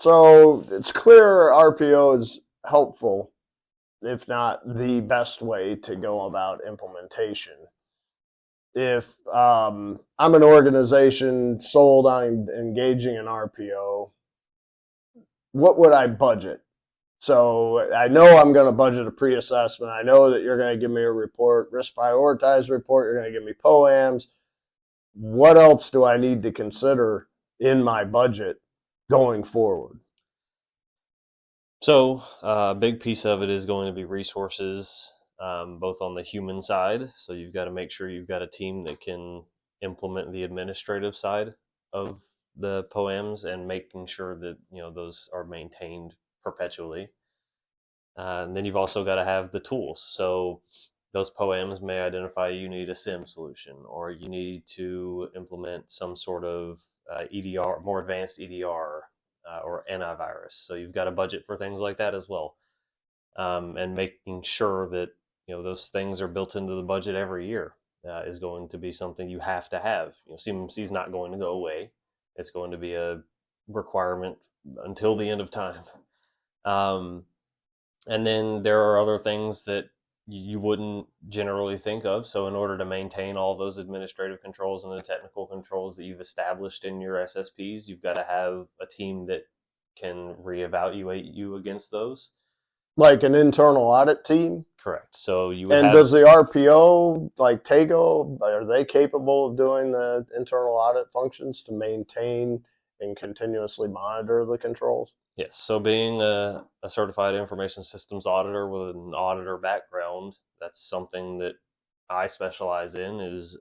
So it's clear RPO is helpful, if not the best way to go about implementation. If I'm an organization sold on engaging in RPO, what would I budget? So I know I'm going to budget a pre-assessment. I know that you're going to give me a report, risk prioritized report. You're going to give me POAMs. What else do I need to consider in my budget going forward? So a big piece of it is going to be resources, both on the human side. So you've got to make sure you've got a team that can implement the administrative side of the POAMs and making sure that those are maintained perpetually. And then you've also got to have the tools. So those POAMs may identify you need a SIM solution, or you need to implement some sort of EDR, more advanced EDR, or antivirus. So you've got a budget for things like that as well, and making sure that those things are built into the budget every year is going to be something you have to have. CMMC is not going to go away; it's going to be a requirement until the end of time. And then there are other things that you wouldn't generally think of. So in order to maintain all those administrative controls and the technical controls that you've established in your SSPs, you've got to have a team that can reevaluate you against those. Like an internal audit team? Correct. So you would and have... does the RPO, like TAGO, are they capable of doing the internal audit functions to maintain and continuously monitor the controls? Yes. So being a certified information systems auditor with an auditor background, that's something that I specialize in, is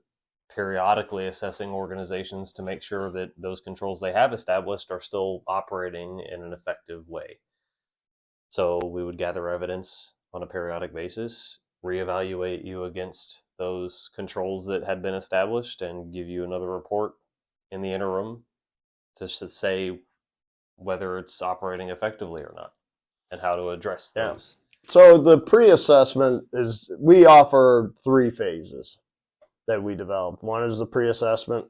periodically assessing organizations to make sure that those controls they have established are still operating in an effective way. So we would gather evidence on a periodic basis, reevaluate you against those controls that had been established, and give you another report in the interim to say whether it's operating effectively or not and how to address those. Yeah. So the pre-assessment is, we offer 3 phases that we develop. One is the pre-assessment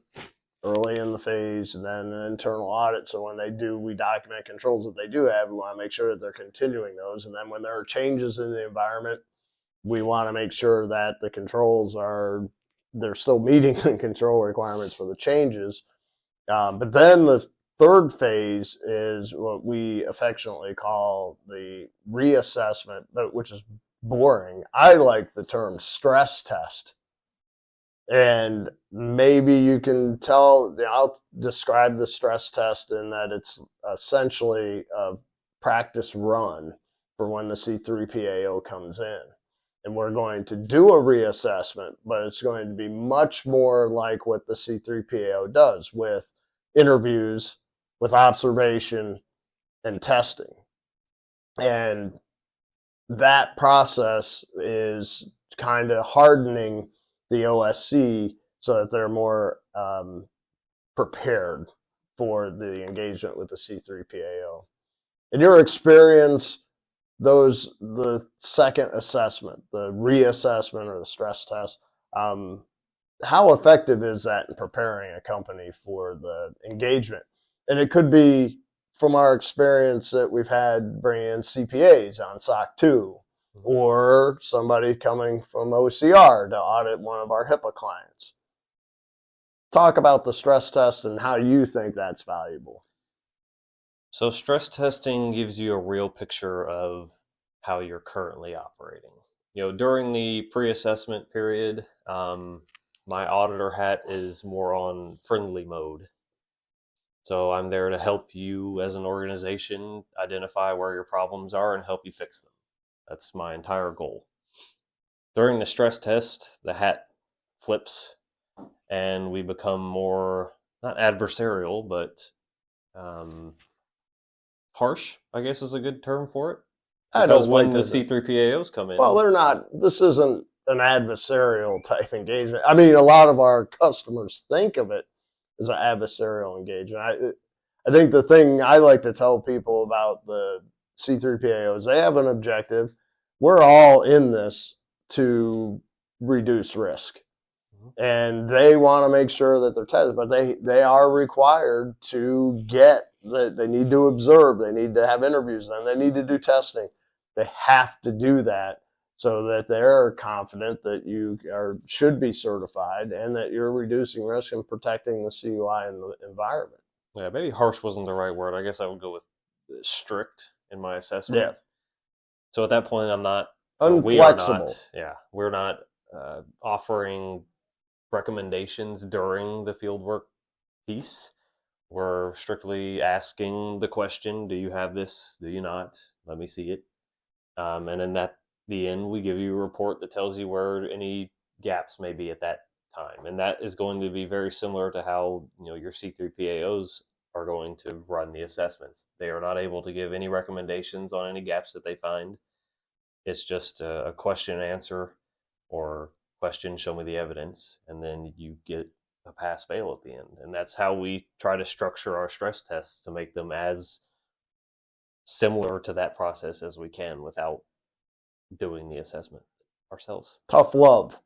early in the phase, and then an internal audit. So when they do, we document controls that they do have. We want to make sure that they're continuing those. And then when there are changes in the environment, we want to make sure that the controls they're still meeting the control requirements for the changes. But then the third phase is what we affectionately call the reassessment, which is boring. I like the term stress test. And maybe you can I'll describe the stress test in that it's essentially a practice run for when the C3PAO comes in. And we're going to do a reassessment, but it's going to be much more like what the C3PAO does, with interviews, with observation and testing. And that process is kind of hardening the OSC so that they're more prepared for the engagement with the C3PAO. In your experience, the second assessment, the reassessment or the stress test, how effective is that in preparing a company for the engagement? And it could be, from our experience, that we've had bringing in CPAs on SOC 2, or somebody coming from OCR to audit one of our HIPAA clients. Talk about the stress test and how you think that's valuable. So stress testing gives you a real picture of how you're currently operating. During the pre-assessment period, my auditor hat is more on friendly mode. So I'm there to help you as an organization identify where your problems are and help you fix them. That's my entire goal. During the stress test, the hat flips and we become more, not adversarial, but harsh, I guess is a good term for it. Because when the C3PAOs come in... Well, they're not, this isn't an adversarial type engagement. I mean, a lot of our customers think of it as an adversarial engagement. I think the thing I like to tell people about the C3PAOs, they have an objective. We're all in this to reduce risk. and they want to make sure that they're tested, but they are required to get that. They need to observe, they need to have interviews, then they need to do testing. They have to do that so that they're confident that you should be certified and that you're reducing risk and protecting the CUI and the environment. Yeah, maybe harsh wasn't the right word. I guess I would go with strict in my assessment. Yeah. So at that point, I'm not. Unflexible. We're not offering recommendations during the fieldwork piece. We're strictly asking the question: do you have this? Do you not? Let me see it. And then at the end, we give you a report that tells you where any gaps may be at that time, and that is going to be very similar to how your C3PAOs are going to run the assessments. They are not able to give any recommendations on any gaps that they find. It's just a question and answer, or question, show me the evidence, and then you get a pass fail at the end. And that's how we try to structure our stress tests, to make them as similar to that process as we can without doing the assessment ourselves. Tough love.